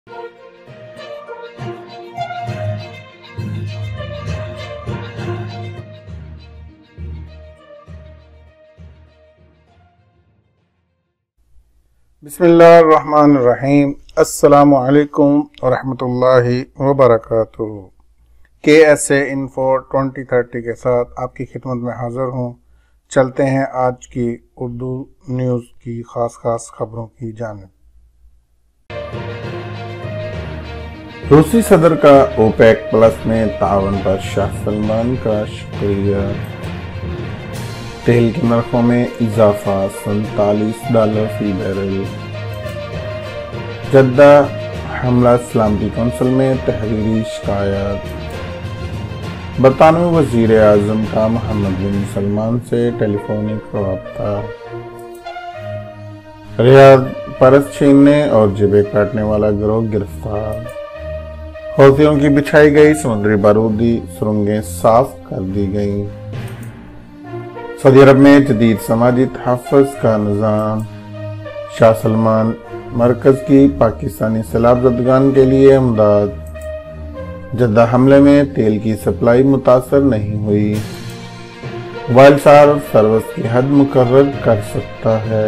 بسم اللہ الرحمن الرحیم۔ السلام علیکم ورحمۃ اللہ وبرکاتہ۔ KSA Info 2030 کے ساتھ آپ کی خدمت میں حاضر ہوں۔ چلتے ہیں آج کی اردو نیوز کی خاص خبروں کی جانب۔ روسی صدر کا اوپیک پلس میں تعاون پر شاہ سلمان کا شکریہ۔ تیل کے نرخوں میں اضافہ $47 فی بیرل۔ جدہ حملہ سلامتی کونسل میں تحریری شکایات۔ برطانوی وزیر اعظم کا محمد بن سلمان سے ٹیلی فونک رابطہ۔ ریاض پرست چھیننے اور جیبیں کاٹنے والا گروہ گرفتار۔ حوثیوں کی بچھائی گئی سمندری بارودی سرنگیں صاف کر دی گئیں۔ سعودی عرب میں جدید سماجی تحفظ کا نظام۔ شاہ سلمان مرکز کی پاکستانی سیلاب زدگان کے لیے امداد۔ جدہ حملے میں تیل کی سپلائی متاثر نہیں ہوئی۔ موبائل سروس کی حد مقرر کر سکتا ہے۔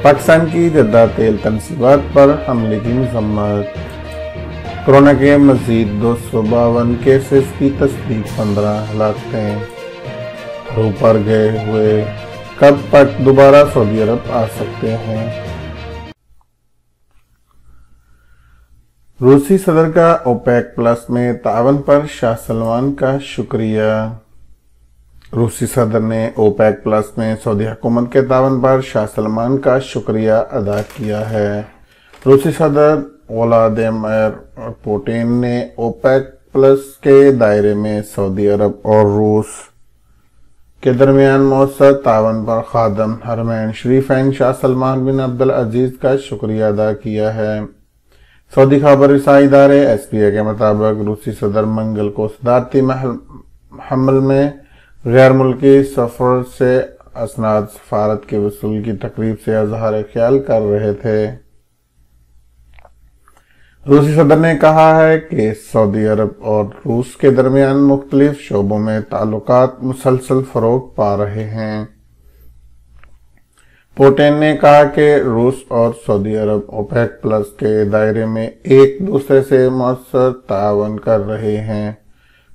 پاکستان کی جدہ تیل تنصیبات پر حملے کی مذمت۔ کورونا کے مزید 252 کیسز کی تصدیق، 15 ہلاکتیں۔ اوپر گئے ہوئے کب تک دوبارہ سعودی عرب آ سکتے ہیں؟ روسی صدر کا اوپیک پلس میں تعاون پر شاہ سلمان کا شکریہ۔ روسی صدر نے اوپیک پلس میں سعودی حکومت کے تعاون پر شاہ سلمان کا شکریہ ادا کیا ہے۔ روسی صدر ولادیمیر پوٹین نے اوپیک پلس کے دائرے میں سعودی عرب اور روس کے درمیان مؤثر تعاون پر خادم حرمین شریفین شاہ سلمان بن عبدالعزیز کا شکریہ ادا کیا ہے۔ سعودی خبر رسائی ادارے SPA کے مطابق روسی صدر منگل کو صدارتی حمل میں غیر ملکی سفر سے اسناد سفارت کے وصول کی تقریب سے اظہار خیال کر رہے تھے۔ روسی صدر نے کہا ہے کہ سعودی عرب اور روس کے درمیان مختلف شعبوں میں تعلقات مسلسل فروغ پا رہے ہیں۔ پوٹین نے کہا کہ روس اور سعودی عرب اوپیک پلس کے دائرے میں ایک دوسرے سے مؤثر تعاون کر رہے ہیں۔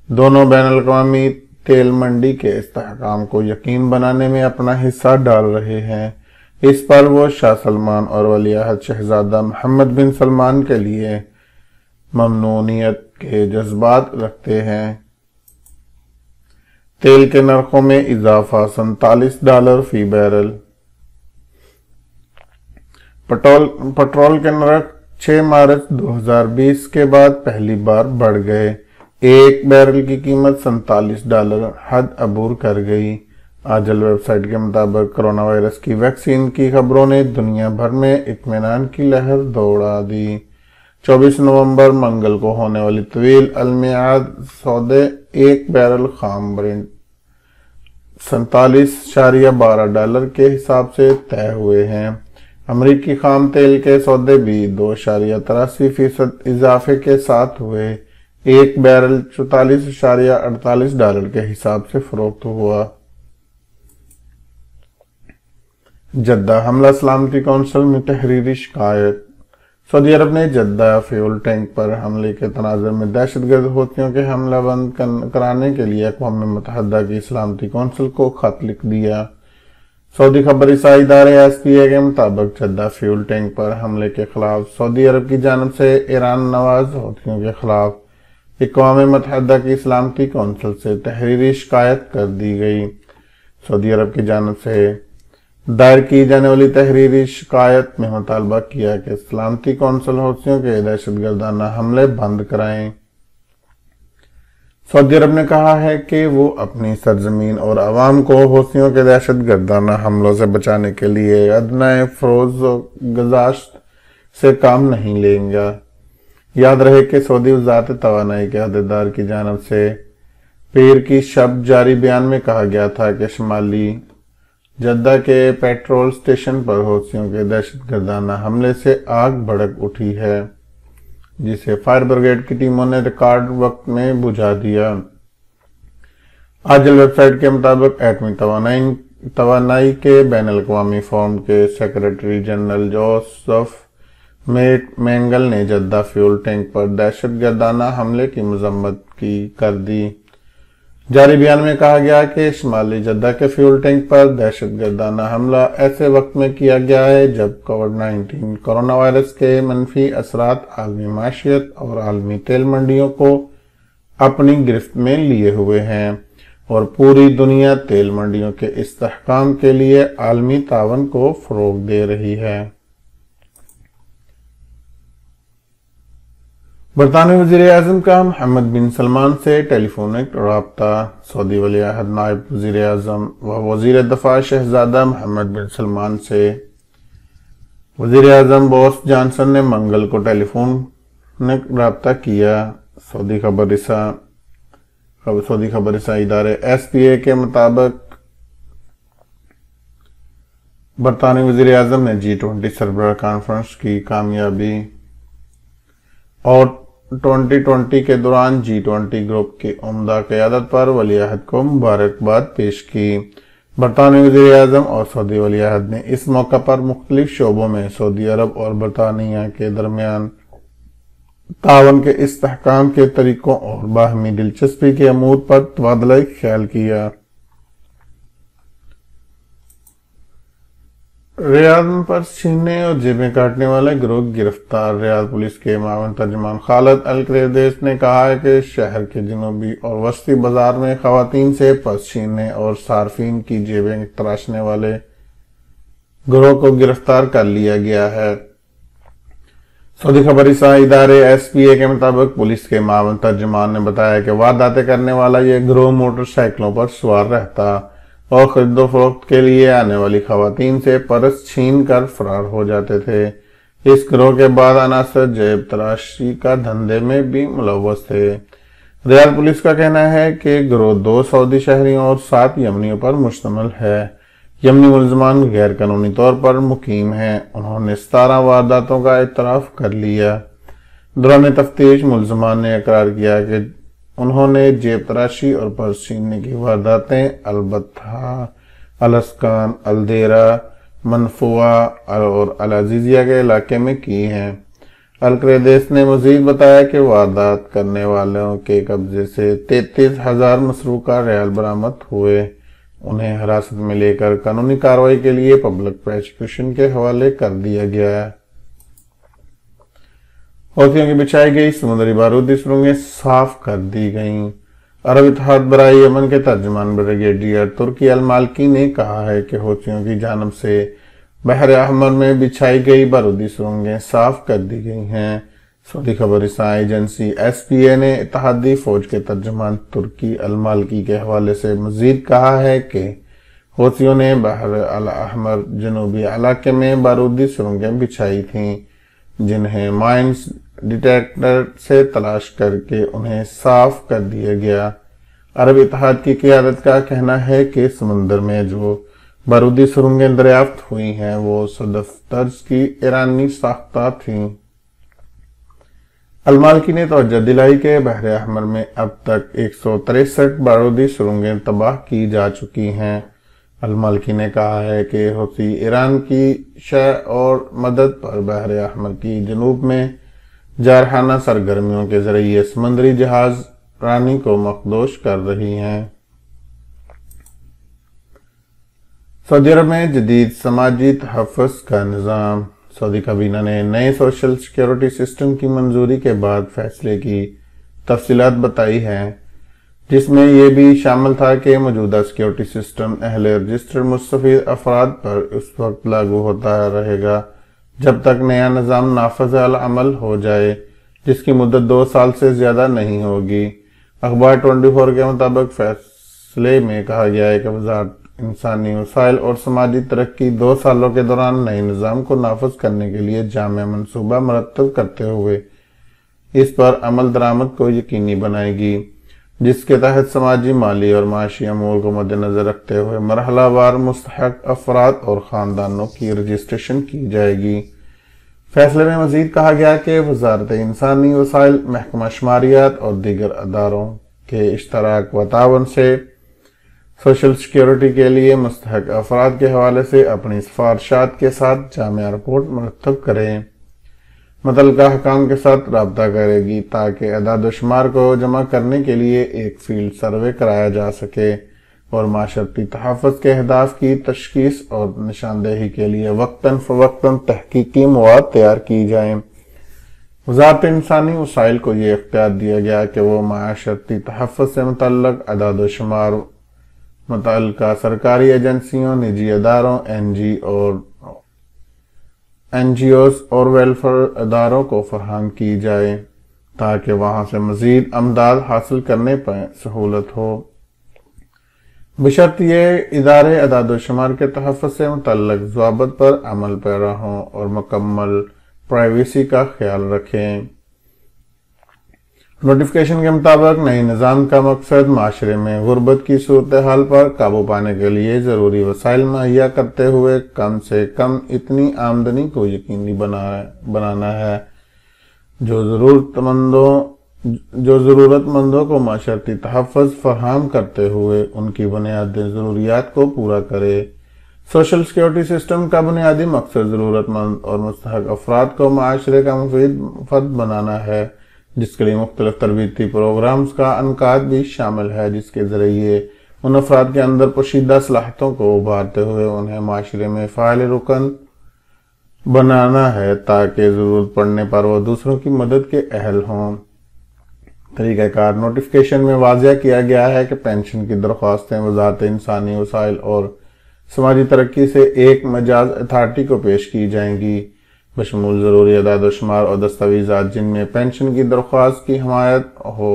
دونوں بین الاقوامی تیل منڈی کے استحکام کو یقین بنانے میں اپنا حصہ ڈال رہے ہیں۔ اس پر وہ شاہ سلمان اور ولی عہد شہزادہ محمد بن سلمان کے لیے ممنونیت کے جذبات رکھتے ہیں۔ تیل کے نرخوں میں اضافہ $47 فی بیرل۔ پٹرول کے نرخ 6 مارچ 2020 کے بعد پہلی بار بڑھ گئے۔ ایک بیرل کی قیمت $47 حد عبور کر گئی۔ آجل ویب سائٹ کے مطابق کرونا وائرس کی ویکسین کی خبروں نے دنیا بھر میں اطمینان کی لہر دوڑا دی۔ 24 نومبر منگل کو ہونے والی طویل المیعاد سودے ایک بیرل خام برنٹ $47.12 کے حساب سے طے ہوئے ہیں۔ امریکی خام تیل کے سودے بھی 2.83% اضافے کے ساتھ ہوئے۔ ایک بیرل $44.48 کے حساب سے فروخت ہوا۔ جدہ حملہ سلامتی کونسل میں تحریری شکایت۔ سعودی عرب نے جدہ فیول ٹینک پر حملے کے تناظر میں دہشت گرد حوثیوں کے حملہ بند کرانے کے لیے اقوام متحدہ کی سلامتی کونسل کو خط لکھ دیا۔ سعودی خبر رسائی ادارے SPA کے مطابق جدہ فیول ٹینک پر حملے کے خلاف سعودی عرب کی جانب سے ایران نواز حوثیوں کے خلاف اقوام متحدہ کی سلامتی کونسل سے تحریری شکایت کر دی گئی۔ سعودی عرب کی جانب سے دائر کی جانے والی تحریری شکایت میں مطالبہ کیا کہ سلامتی کونسل حوثیوں کے دہشت گردانہ حملے بند کرائیں۔ سعودی عرب نے کہا ہے کہ وہ اپنی سرزمین اور عوام کو حوثیوں کے دہشت گردانہ حملوں سے بچانے کے لیے ادنیٰ فروز و گذاشت سے کام نہیں لیں گا۔ یاد رہے کہ سعودی وزارت توانائی کے عہدیدار کی جانب سے پیر کی شب جاری بیان میں کہا گیا تھا کہ شمالی جدہ کے پیٹرول اسٹیشن پر حوثیوں کے دہشت گردانہ حملے سے آگ بھڑک اٹھی ہے، جسے فائر بریگیڈ کی ٹیموں نے ریکارڈ وقت میں بجھا دیا۔ آجل ویب سائٹ کے مطابق ایٹمی توانائی کے بین الاقوامی فورم کے سیکریٹری جنرل جوزف مینگل نے جدہ فیول ٹینک پر دہشت گردانہ حملے کی مذمت کر دی۔ جاری بیان میں کہا گیا کہ شمالی جدہ کے فیول ٹینک پر دہشت گردانہ حملہ ایسے وقت میں کیا گیا ہے جب کووڈ-19 کورونا وائرس کے منفی اثرات عالمی معیشت اور عالمی تیل منڈیوں کو اپنی گرفت میں لیے ہوئے ہیں اور پوری دنیا تیل منڈیوں کے استحکام کے لیے عالمی تعاون کو فروغ دے رہی ہے۔ برطانوی وزیر اعظم کا محمد بن سلمان سے ٹیلی فونک رابطہ۔ سعودی ولی عہد نائب وزیر اعظم و وزیر دفاع شہزادہ محمد بن سلمان سے وزیر اعظم بورس جانسن نے منگل کو ٹیلی فونک رابطہ کیا۔ سعودی خبر رساں ادارے SPA کے مطابق برطانوی وزیر اعظم نے G20 سربراہ کانفرنس کی کامیابی اور 2020 کے دوران G20 گروپ کی عمدہ قیادت پر ولی عہد کو مبارکباد پیش کی۔ برطانوی وزیر اعظم اور سعودی ولی عہد نے اس موقع پر مختلف شعبوں میں سعودی عرب اور برطانیہ کے درمیان تعاون کے استحکام کے طریقوں اور باہمی دلچسپی کے امور پر تبادلہ خیال کیا۔ ریاض میں پرس چھیننے اور جیبیں کاٹنے والے گروہ گرفتار۔ ریاض پولیس کے معاون ترجمان خالد القریدیس نے کہا ہے کہ شہر کے جنوبی اور وسطی بازار میں خواتین سے پرس چھیننے اور صارفین کی جیبیں تراشنے والے گروہ کو گرفتار کر لیا گیا ہے۔ سعودی خبر رساں ادارے SPA کے مطابق پولیس کے معاون ترجمان نے بتایا کہ وارداتیں کرنے والا یہ گروہ موٹر سائیکلوں پر سوار رہتا اور خرید و فروخت کے لیے آنے والی خواتین سے پرس چھین کر فرار ہو جاتے تھے۔ اس گروہ کے بعد عناصر جیب تراشی کا دھندے میں بھی ملوث تھے۔ ریاض پولیس کا کہنا ہے کہ گروہ 2 سعودی شہریوں اور 7 یمنیوں پر مشتمل ہے۔ یمنی ملزمان غیر قانونی طور پر مقیم ہیں۔ انہوں نے 17 وارداتوں کا اعتراف کر لیا۔ دوران تفتیش ملزمان نے اقرار کیا کہ انہوں نے جیب تراشی اور پرس چھیننے کی وارداتیں البتہ، الاسکان، الدیرہ، منفوعہ اور العزیزیہ کے علاقے میں کی ہیں۔ القریدیس نے مزید بتایا کہ واردات کرنے والوں کے قبضے سے 33,000 مسروقہ ریال برآمد ہوئے۔ انہیں حراست میں لے کر قانونی کارروائی کے لیے پبلک پروسیکیوشن کے حوالے کر دیا گیا ہے۔ حوثیوں کی بچھائی گئی سمندری بارودی سرنگیں صاف کر دی گئیں۔ عرب اتحاد برائے یمن کے ترجمان بریگیڈیئر ترکی المالکی نے کہا ہے کہ حوثیوں کی جانب سے بحر احمر میں بچھائی گئی بارودی سرنگیں صاف کر دی گئی ہیں۔ سعودی خبر رساں ایجنسی SPA نے اتحادی فوج کے ترجمان ترکی المالکی کے حوالے سے مزید کہا ہے کہ حوثیوں نے بحر الاحمر جنوبی علاقے میں بارودی سرنگیں بچھائی تھیں، جنہیں مائنز ڈیٹیکٹر سے تلاش کر کے انہیں صاف کر دیا گیا۔ عرب اتحاد کی قیادت کا کہنا ہے کہ سمندر میں جو بارودی سرنگیں دریافت ہوئی ہیں وہ صدف طرز کی ایرانی ساختہ تھیں۔ المالکی نے توجہ دلائی کہ بحر احمر میں اب تک 163 بارودی سرنگیں تباہ کی جا چکی ہیں۔ المالکی نے کہا ہے کہ حوثی ایران کی شہ اور مدد پر بحر احمر کی جنوب میں جارحانہ سرگرمیوں کے ذریعے سمندری جہاز رانی کو مخدوش کر رہی ہیں۔ سعودی عرب میں جدید سماجی تحفظ کا نظام۔ سعودی کابینہ نے نئے سوشل سیکیورٹی سسٹم کی منظوری کے بعد فیصلے کی تفصیلات بتائی ہیں، جس میں یہ بھی شامل تھا کہ موجودہ سیکیورٹی سسٹم اہل رجسٹر مستفید افراد پر اس وقت لاگو ہوتا رہے گا جب تک نیا نظام نافذ العمل ہو جائے، جس کی مدت 2 سال سے زیادہ نہیں ہوگی۔ اخبار 24 کے مطابق فیصلے میں کہا گیا ہے کہ وزارت انسانی وسائل اور سماجی ترقی 2 سالوں کے دوران نئے نظام کو نافذ کرنے کے لیے جامع منصوبہ مرتب کرتے ہوئے اس پر عمل درآمد کو یقینی بنائے گی۔ جس کے تحت سماجی، مالی اور معاشی امور کو مد نظر رکھتے ہوئے مرحلہ وار مستحق افراد اور خاندانوں کی رجسٹریشن کی جائے گی۔ فیصلے میں مزید کہا گیا کہ وزارت انسانی وسائل، محکمہ شماریات اور دیگر اداروں کے اشتراک و تعاون سے سوشل سیکیورٹی کے لیے مستحق افراد کے حوالے سے اپنی سفارشات کے ساتھ جامع رپورٹ مرتب کریں، متعلقہ حکام کے ساتھ رابطہ کرے گی تاکہ اعداد و شمار کو جمع کرنے کے لیے ایک فیلڈ سروے کرایا جا سکے اور معاشرتی تحفظ کے اہداف کی تشخیص اور نشاندہی کے لیے وقتاً فوقتاً تحقیقی مواد تیار کی جائیں۔ وزارت انسانی وسائل کو یہ اختیار دیا گیا کہ وہ معاشرتی تحفظ سے متعلق اعداد و شمار متعلقہ سرکاری ایجنسیوں، نجی اداروں، این جی اوز اور ویلفیئر اداروں کو فراہم کی جائے تاکہ وہاں سے مزید امداد حاصل کرنے پر سہولت ہو، بشرط یہ ادارے اعداد و شمار کے تحفظ سے متعلق ضوابط پر عمل پیرا ہوں اور مکمل پرائیویسی کا خیال رکھیں۔ نوٹیفکیشن کے مطابق نئے نظام کا مقصد معاشرے میں غربت کی صورتحال پر قابو پانے کے لیے ضروری وسائل مہیا کرتے ہوئے کم سے کم اتنی آمدنی کو یقینی بنانا ہے جو ضرورت مندوں کو معاشرتی تحفظ فراہم کرتے ہوئے ان کی بنیادی ضروریات کو پورا کرے۔ سوشل سیکیورٹی سسٹم کا بنیادی مقصد ضرورت مند اور مستحق افراد کو معاشرے کا مفید فرد بنانا ہے، جس کے لیے مختلف تربیتی پروگرامز کا انعقاد بھی شامل ہے، جس کے ذریعے ان افراد کے اندر پوشیدہ صلاحیتوں کو ابھارتے ہوئے انہیں معاشرے میں فعال رکن بنانا ہے تاکہ ضرورت پڑنے پر وہ دوسروں کی مدد کے اہل ہوں۔ طریقہ کار نوٹیفکیشن میں واضح کیا گیا ہے کہ پینشن کی درخواستیں وزارت انسانی وسائل اور سماجی ترقی سے ایک مجاز اتھارٹی کو پیش کی جائیں گی، بشمول ضروری اعداد و شمار اور دستاویزات جن میں پینشن کی درخواست کی حمایت ہو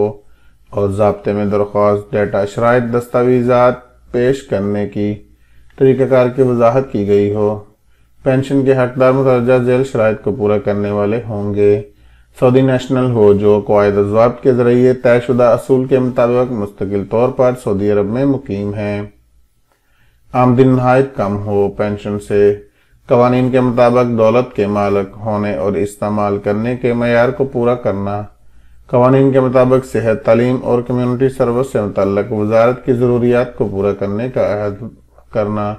اور ضابطے میں درخواست ڈیٹا شرائط دستاویزات پیش کرنے کی طریقہ کار کی وضاحت کی گئی ہو۔ پینشن کے حقدار مترجہ ذیل شرائط کو پورا کرنے والے ہوں گے: سعودی نیشنل ہو جو قواعد و ضوابط کے ذریعے طے شدہ اصول کے مطابق مستقل طور پر سعودی عرب میں مقیم ہے، آمدنی نہایت کم ہو، پینشن سے قوانین کے مطابق دولت کے مالک ہونے اور استعمال کرنے کے معیار کو پورا کرنا، قوانین کے مطابق صحت، تعلیم اور کمیونٹی سروس سے متعلق وزارت کی ضروریات کو پورا کرنے کا عہد کرنا،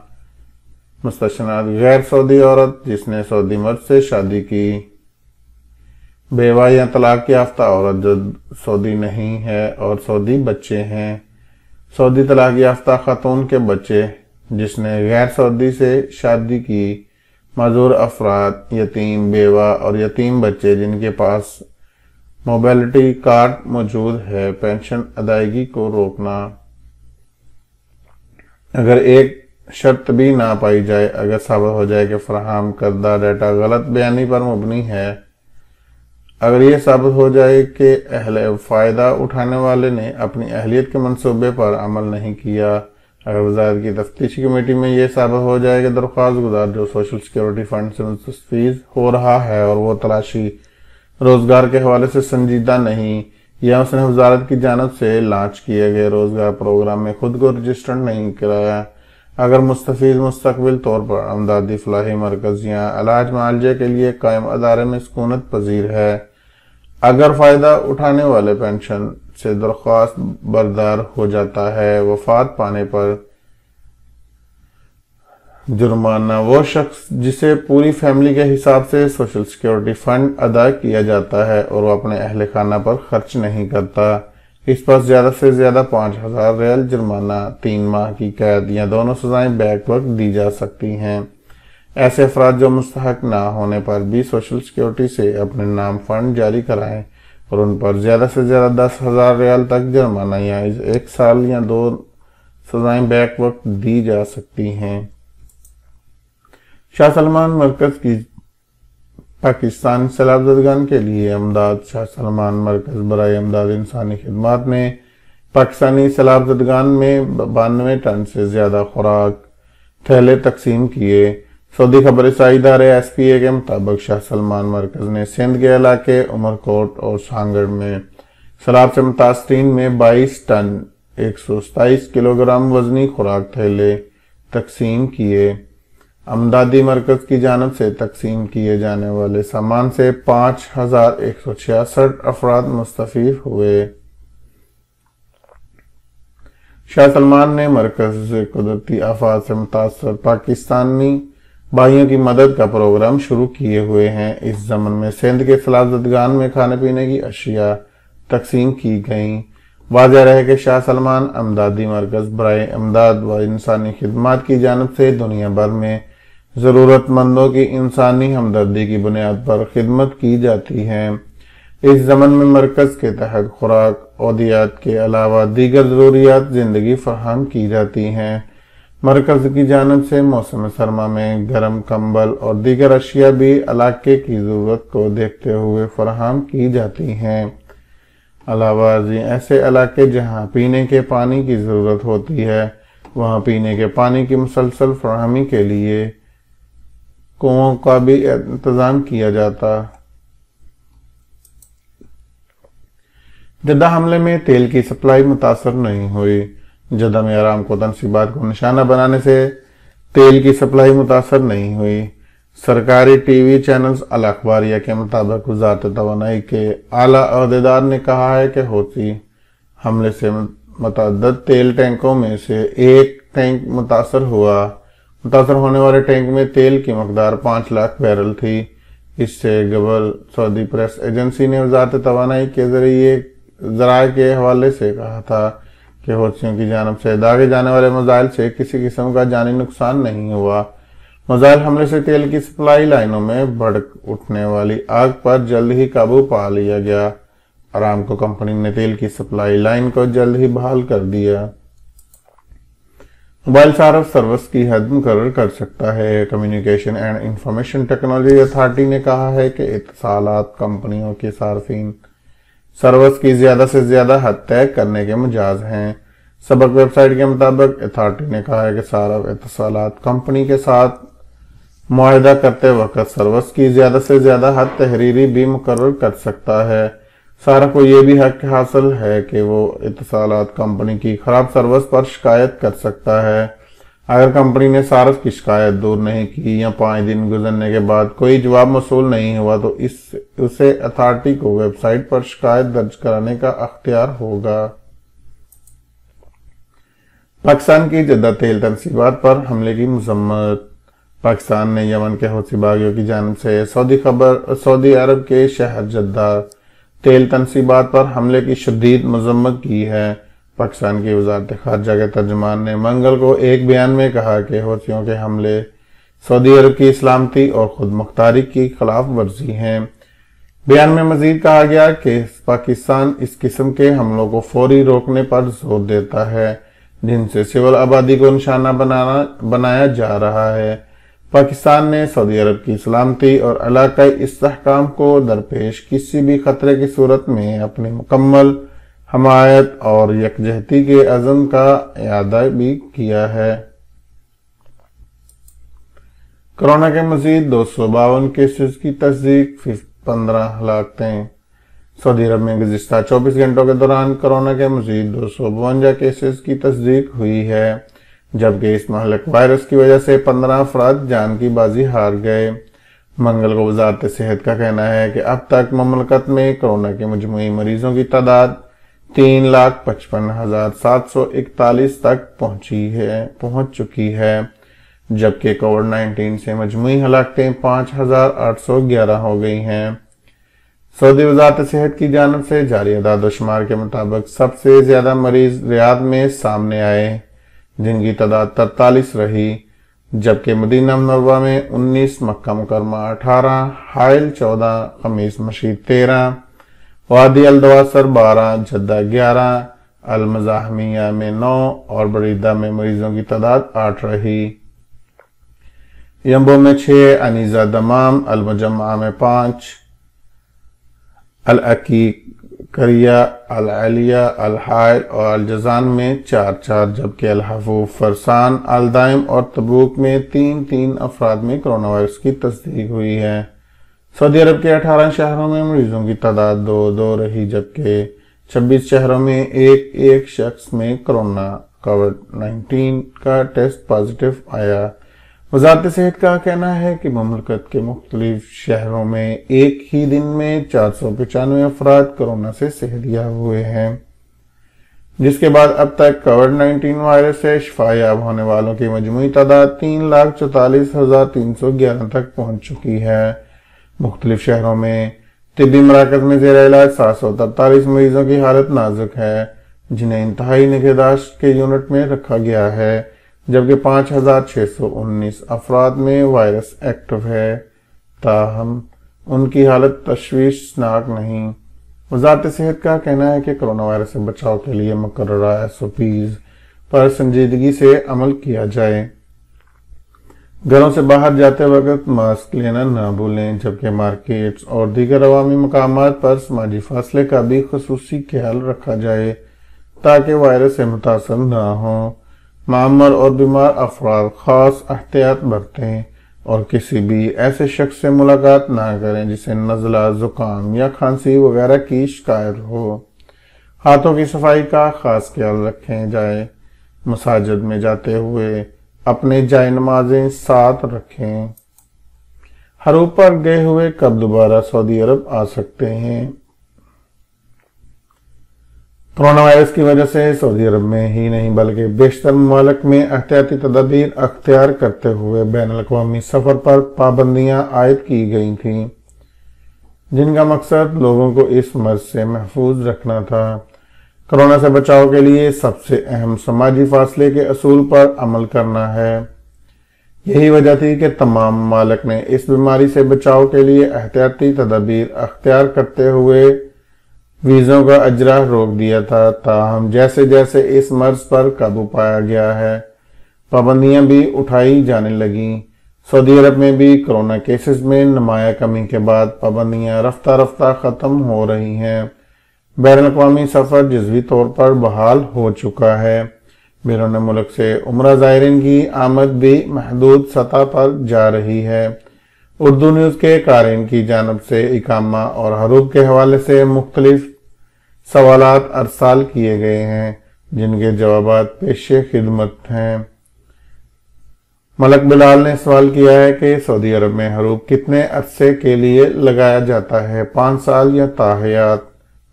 مستثنیات: غیر سعودی عورت جس نے سعودی مرد سے شادی کی، بیوہ یا طلاق یافتہ عورت جو سعودی نہیں ہے اور سعودی بچے ہیں، سعودی طلاق یافتہ خاتون کے بچے جس نے غیر سعودی سے شادی کی، معذور افراد، یتیم بیوہ اور یتیم بچے جن کے پاس موبیلٹی کارڈ موجود ہے۔ پینشن ادائیگی کو روکنا: اگر ایک شرط بھی نہ پائی جائے، اگر ثابت ہو جائے کہ فراہم کردہ ڈیٹا غلط بیانی پر مبنی ہے، اگر یہ ثابت ہو جائے کہ اہل فائدہ اٹھانے والے نے اپنی اہلیت کے منصوبے پر عمل نہیں کیا، اگر وزارت کی تفتیشی کمیٹی میں یہ ثابت ہو جائے کہ درخواست گزار جو سوشل سیکیورٹی فنڈ سے مستفید ہو رہا ہے اور وہ تلاشی روزگار کے حوالے سے سنجیدہ نہیں، یا اس نے وزارت کی جانب سے لانچ کیے گئے روزگار پروگرام میں خود کو رجسٹرڈ نہیں کرایا، اگر مستفید مستقبل طور پر امدادی فلاحی مرکز یا علاج معالجے کے لیے قائم ادارے میں سکونت پذیر ہے، اگر فائدہ اٹھانے والے پینشن سے درخواست بردار ہو جاتا ہے، وفات پانے پر جرمانہ: وہ شخص جسے پوری فیملی کے حساب سے سوشل سیکیورٹی فنڈ ادا کیا جاتا ہے اور وہ اپنے اہل خانہ پر خرچ نہیں کرتا، اس پر زیادہ سے زیادہ 5,000 ریال جرمانہ، 3 ماہ کی قید یا دونوں سزائیں بیک وقت دی جا سکتی ہیں۔ ایسے افراد جو مستحق نہ ہونے پر بھی سوشل سیکیورٹی سے اپنے نام فنڈ جاری کرائیں اور ان پر زیادہ سے زیادہ 10,000 ریال تک جرمانہ یا 1 سال یا 2 سزائیں بیک وقت دی جا سکتی ہیں۔ شاہ سلمان مرکز کی پاکستان سیلاب زدگان کے لیے امداد: شاہ سلمان مرکز برائے امداد انسانی خدمات نے پاکستانی سیلاب زدگان میں 92 ٹن سے زیادہ خوراک تھیلے تقسیم کیے۔ سعودی خبر رسائی ادارے ایس پی اے کے مطابق شاہ سلمان مرکز نے سندھ کے علاقے عمر کوٹ اور سانگڑ میں سیلاب سے متاثرین میں 22 ٹن 127 کلو گرام وزنی خوراک تھیلے تقسیم کیے۔ امدادی مرکز کی جانب سے تقسیم کیے جانے والے سامان سے 5166 افراد مستفید ہوئے۔ شاہ سلمان نے مرکز سے قدرتی آفات سے متاثر پاکستانی بھائیوں کی مدد کا پروگرام شروع کیے ہوئے ہیں۔ اس ضمن میں سندھ کے سیلاب زدگان میں کھانے پینے کی اشیاء تقسیم کی گئیں۔ واضح رہے کہ شاہ سلمان امدادی مرکز برائے امداد و انسانی خدمات کی جانب سے دنیا بھر میں ضرورت مندوں کی انسانی ہمدردی کی بنیاد پر خدمت کی جاتی ہے۔ اس ضمن میں مرکز کے تحت خوراک، ادویات کے علاوہ دیگر ضروریات زندگی فراہم کی جاتی ہیں۔ مرکز کی جانب سے موسم سرما میں گرم کمبل اور دیگر اشیاء بھی علاقے کی ضرورت کو دیکھتے ہوئے فراہم کی جاتی ہیں۔ علاوہ ازیں ایسے علاقے جہاں پینے کے پانی کی ضرورت ہوتی ہے وہاں پینے کے پانی کی مسلسل فراہمی کے لیے کنوؤں کا بھی انتظام کیا جاتا۔ جدہ حملے میں تیل کی سپلائی متاثر نہیں ہوئی۔ جدہ میں آرامکو تنصیبات کو نشانہ بنانے سے تیل کی سپلائی متاثر نہیں ہوئی۔ سرکاری ٹی وی چینلز الاخباریہ کے مطابق وزارت توانائی کے اعلیٰ عہدیدار نے کہا ہے کہ حوثی حملے سے متعدد تیل ٹینکوں میں سے ایک ٹینک متاثر ہوا۔ متاثر ہونے والے ٹینک میں تیل کی مقدار 5 لاکھ بیرل تھی۔ اس سے قبل سعودی پریس ایجنسی نے وزارت توانائی کے ذرائع کے حوالے سے کہا تھا کہ حوثیوں کی جانب سے داغے جانے والے میزائل سے کسی قسم کا جانی نقصان نہیں ہوا۔ میزائل حملے سے تیل کی سپلائی لائنوں میں بھڑک اٹھنے والی آگ پر جلد ہی قابو پا لیا گیا۔ آرامکو کمپنی نے تیل کی سپلائی لائن کو جلد ہی بحال کر دیا۔ موبائل صارف سروس کی حد مقرر کر سکتا ہے۔ Communication and information technology authority نے کہا ہے کہ اتصالات کمپنیوں کے صارفین سروس کی زیادہ سے زیادہ حد طے کرنے کے مجاز ہیں۔ سبق ویب سائٹ کے مطابق اتھارٹی نے کہا ہے کہ صارف اتصالات کمپنی کے ساتھ معاہدہ کرتے وقت سروس کی زیادہ سے زیادہ حد تحریری بھی مقرر کر سکتا ہے۔ صارف کو یہ بھی حق حاصل ہے کہ وہ اتصالات کمپنی کی خراب سروس پر شکایت کر سکتا ہے۔ اگر کمپنی نے صارف کی شکایت دور نہیں کی یا 5 دن گزرنے کے بعد کوئی جواب موصول نہیں ہوا تو اسے اتھارٹی کو ویب سائٹ پر شکایت درج کرانے کا اختیار ہوگا۔ پاکستان کی جدہ تیل تنصیبات پر حملے کی مذمت۔ پاکستان نے یمن کے حوثی باغیوں کی جانب سے سعودی عرب کے شہر جدہ تیل تنصیبات پر حملے کی شدید مذمت کی ہے۔ پاکستان کی وزارت خارجہ کے ترجمان نے منگل کو ایک بیان میں کہا کہ حوثیوں کے حملے سعودی عرب کی سلامتی اور خود مختاری کی خلاف ورزی ہیں۔ بیان میں مزید کہا گیا کہ پاکستان اس قسم کے حملوں کو فوری روکنے پر زور دیتا ہے جن سے سول آبادی کو نشانہ بنایا جا رہا ہے۔ پاکستان نے سعودی عرب کی سلامتی اور علاقائی استحکام کو درپیش کسی بھی خطرے کی صورت میں اپنی مکمل حمایت اور یکجہتی کے عزم کا اعادہ بھی کیا ہے۔ کورونا کے مزید 252 کیسز کی تصدیق، 15 ہلاکتیں۔ سعودی عرب میں گزشتہ 24 گھنٹوں کے دوران کورونا کے مزید 252 کیسز کی تصدیق ہوئی ہے جبکہ اس مہلک وائرس کی وجہ سے 15 افراد جان کی بازی ہار گئے۔ منگل کو وزارت صحت کا کہنا ہے کہ اب تک مملکت میں کورونا کے مجموعی مریضوں کی تعداد 3,55,741 تک پہنچ چکی ہے جبکہ کووڈ 19 سے مجموعی ہلاکتیں 5,811 ہو گئی ہیں۔ سعودی وزارت صحت کی جانب سے جاری اعداد و شمار کے مطابق سب سے زیادہ مریض ریاض میں سامنے آئے جن کی تعداد 43 رہی جبکہ مدینہ منورہ میں 19، مکہ مکرمہ 18، حائل 14، خمیس مشید 13، وادی الدواسر 12، جدہ 11، المزاحمیہ میں 9 اور بریدہ میں مریضوں کی تعداد 8 رہی۔ یمبو میں 6، انیزہ دمام، المجمعہ میں 5، العقیقریہ، العلیہ، الحائل اور الجزان میں 4 جبکہ الحفوف، فرسان، الدائم اور تبوک میں 3 افراد میں کرونا وائرس کی تصدیق ہوئی ہے۔ سعودی عرب کے 18 شہروں میں مریضوں کی تعداد 2 رہی جبکہ 26 شہروں میں ایک شخص میں کورونا کووڈ-19 کا ٹیسٹ پازیٹیو آیا۔ وزارت صحت کا کہنا ہے کہ مملکت کے مختلف شہروں میں ایک ہی دن میں 495 افراد کورونا سے صحت یاب ہوئے ہیں، جس کے بعد اب تک کووڈ-19 وائرس سے شفا یاب ہونے والوں کی مجموعی تعداد 3,44,311 تک پہنچ چکی ہے۔ مختلف شہروں میں طبی مراکز میں زیر علاج 743 مریضوں کی حالت نازک ہے، جنہیں انتہائی نگہداشت کے یونٹ میں رکھا گیا ہے، جبکہ 5,619 افراد میں وائرس ایکٹیو ہے، تاہم ان کی حالت تشویشناک نہیں۔ وزارت صحت کا کہنا ہے کہ کورونا وائرس سے بچاؤ کے لیے مقررہ SOPs پر سنجیدگی سے عمل کیا جائے۔ گھروں سے باہر جاتے وقت ماسک لینا نہ بھولیں، جبکہ مارکیٹس اور دیگر عوامی مقامات پر سماجی فاصلے کا بھی خصوصی خیال رکھا جائے تاکہ وائرس سے متاثر نہ ہوں۔ معمر اور بیمار افراد خاص احتیاط برتیں اور کسی بھی ایسے شخص سے ملاقات نہ کریں جسے نزلہ، زکام یا کھانسی وغیرہ کی شکایت ہو۔ ہاتھوں کی صفائی کا خاص خیال رکھیں جائے۔ مساجد میں جاتے ہوئے اپنے جائے نمازیں ساتھ رکھیں۔ حروب پر گئے ہوئے کب دوبارہ سعودی عرب آ سکتے ہیں؟ کورونا وائرس کی وجہ سے سعودی عرب میں ہی نہیں بلکہ بیشتر ممالک میں احتیاطی تدابیر اختیار کرتے ہوئے بین الاقوامی سفر پر پابندیاں عائد کی گئی تھیں، جن کا مقصد لوگوں کو اس مرض سے محفوظ رکھنا تھا۔ کورونا سے بچاؤ کے لیے سب سے اہم سماجی فاصلے کے اصول پر عمل کرنا ہے۔ یہی وجہ تھی کہ تمام ممالک نے اس بیماری سے بچاؤ کے لیے احتیاطی تدابیر اختیار کرتے ہوئے ویزوں کا اجرا روک دیا تھا، تاہم جیسے جیسے اس مرض پر قابو پایا گیا ہے، پابندیاں بھی اٹھائی جانے لگیں۔ سعودی عرب میں بھی کورونا کیسز میں نمایاں کمی کے بعد پابندیاں رفتہ رفتہ ختم ہو رہی ہیں۔ بین الاقوامی سفر جزوی طور پر بحال ہو چکا ہے۔ بیرون ملک سے عمرہ زائرین کی آمد بھی محدود سطح پر جا رہی ہے۔ اردو نیوز کے قارئین کی جانب سے اقامہ اور حروب کے حوالے سے مختلف سوالات ارسال کیے گئے ہیں، جن کے جوابات پیش خدمت ہیں۔ ملک بلال نے سوال کیا ہے کہ سعودی عرب میں حروب کتنے عرصے کے لیے لگایا جاتا ہے، 5 سال یا تا حیات؟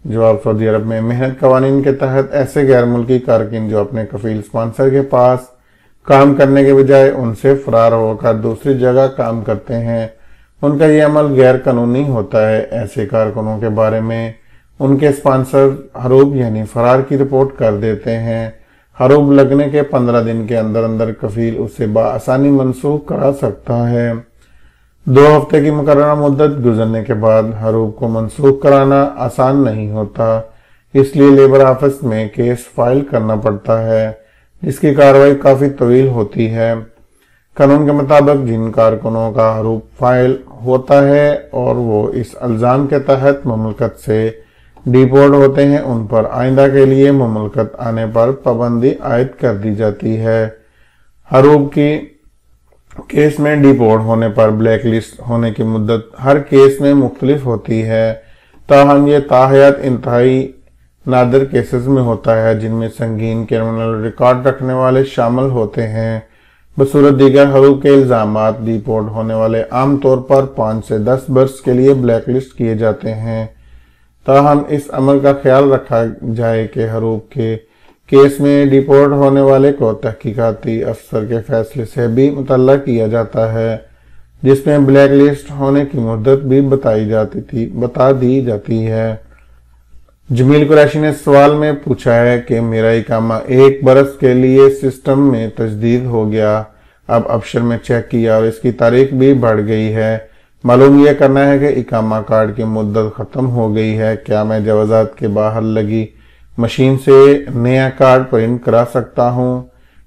جواب: سعودی عرب میں محنت قوانین کے تحت ایسے غیر ملکی کارکن جو اپنے کفیل اسپانسر کے پاس کام کرنے کے بجائے ان سے فرار ہو کر دوسری جگہ کام کرتے ہیں، ان کا یہ عمل غیر قانونی ہوتا ہے۔ ایسے کارکنوں کے بارے میں ان کے اسپانسر حروب یعنی فرار کی رپورٹ کر دیتے ہیں۔ حروب لگنے کے 15 دن کے اندر اندر کفیل اسے بآسانی منسوخ کرا سکتا ہے۔ 2 ہفتے کی مقررہ مدت گزرنے کے بعد حروب کو منسوخ کرانا آسان نہیں ہوتا، اس لیے لیبر آفس میں کیس فائل کرنا پڑتا ہے، جس کی کارروائی کافی طویل ہوتی ہے۔ قانون کے مطابق جن کارکنوں کا حروب فائل ہوتا ہے اور وہ اس الزام کے تحت مملکت سے ڈیپورٹ ہوتے ہیں، ان پر آئندہ کے لیے مملکت آنے پر پابندی عائد کر دی جاتی ہے۔ حروب کی کیس میں ڈیپورٹ ہونے پر بلیک لسٹ ہونے کی مدت ہر کیس میں مختلف ہوتی ہے، تاہم یہ تاحیات انتہائی نادر کیسز میں ہوتا ہے جن میں سنگین کرمنل ریکارڈ رکھنے والے شامل ہوتے ہیں۔ بصورت دیگر حروب کے الزامات ڈیپورٹ ہونے والے عام طور پر 5 سے 10 برس کے لیے بلیک لسٹ کیے جاتے ہیں، تاہم اس عمل کا خیال رکھا جائے کہ حروب کے کیس میں ڈیپورٹ ہونے والے کو تحقیقاتی افسر کے فیصلے سے بھی مطلع کیا جاتا ہے، جس میں بلیک لسٹ ہونے کی مدت بھی بتا دی جاتی ہے۔ جمیل قریشی نے سوال میں پوچھا ہے کہ میرا اقامہ 1 برس کے لیے سسٹم میں تجدید ہو گیا، اب آپشن میں چیک کیا اور اس کی تاریخ بھی بڑھ گئی ہے، معلوم یہ کرنا ہے کہ اقامہ کارڈ کی مدت ختم ہو گئی ہے، کیا میں جوازات کے باہر لگی مشین سے نیا کارڈ پرنٹ کرا سکتا ہوں؟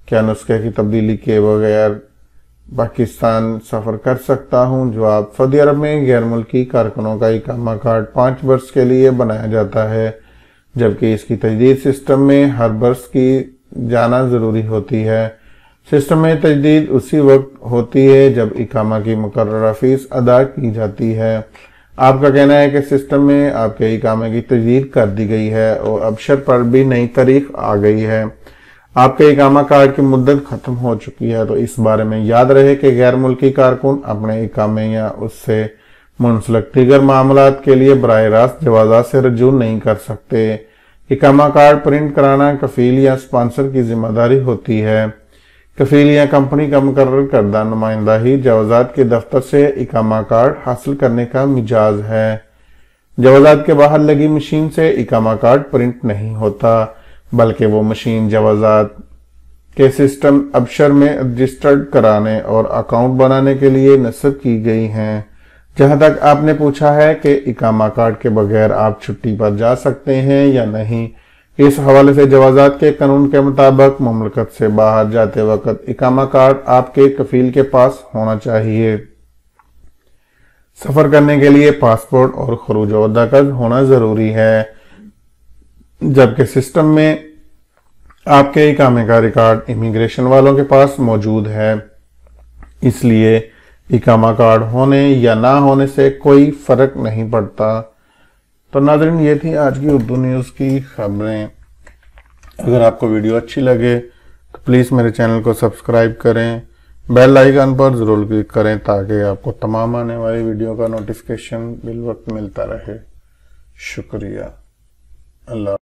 کیا نسخے کی تبدیلی کے بغیر پاکستان سفر کر سکتا ہوں؟ جواب: سعودی عرب میں غیر ملکی کارکنوں کا اقامہ کارڈ 5 برس کے لیے بنایا جاتا ہے، جبکہ اس کی تجدید سسٹم میں ہر برس کی جانا ضروری ہوتی ہے۔ سسٹم میں تجدید اسی وقت ہوتی ہے جب اقامہ کی مقررہ فیس ادا کی جاتی ہے۔ آپ کا کہنا ہے کہ سسٹم میں آپ کے اقامے کی تجدید کر دی گئی ہے اور ابشر پر بھی نئی تاریخ آ گئی ہے۔ آپ کے اقامہ کارڈ کی مدت ختم ہو چکی ہے، تو اس بارے میں یاد رہے کہ غیر ملکی کارکن اپنے اقامے یا اس سے منسلک دیگر معاملات کے لیے براہ راست جوازات سے رجوع نہیں کر سکتے۔ اقامہ کارڈ پرنٹ کرانا کفیل یا سپانسر کی ذمہ داری ہوتی ہے۔ کفیل یا کمپنی کا مقرر کردہ نمائندہ ہی جوازات کے دفتر سے اقامہ کارڈ حاصل کرنے کا مجاز ہے۔ جوازات کے باہر لگی مشین سے اقامہ کارڈ پرنٹ نہیں ہوتا، بلکہ وہ مشین جوازات کے سسٹم ابشر میں رجسٹرڈ کرانے اور اکاؤنٹ بنانے کے لیے نصب کی گئی ہیں۔ جہاں تک آپ نے پوچھا ہے کہ اقامہ کارڈ کے بغیر آپ چھٹی پر جا سکتے ہیں یا نہیں، اس حوالے سے جوازات کے قانون کے مطابق مملکت سے باہر جاتے وقت اقامہ کارڈ آپ کے کفیل کے پاس ہونا چاہیے۔ سفر کرنے کے لیے پاسپورٹ اور خروج و دخل ہونا ضروری ہے، جبکہ سسٹم میں آپ کے اقامے کا ریکارڈ امیگریشن والوں کے پاس موجود ہے، اس لیے اقامہ کارڈ ہونے یا نہ ہونے سے کوئی فرق نہیں پڑتا۔ تو ناظرین، یہ تھی آج کی اردو نیوز کی خبریں۔ اگر آپ کو ویڈیو اچھی لگے تو پلیز میرے چینل کو سبسکرائب کریں، بیل آئیکن پر ضرور کلک کریں تاکہ آپ کو تمام آنے والی ویڈیو کا نوٹیفیکیشن بالوقت ملتا رہے۔ شکریہ۔ اللہ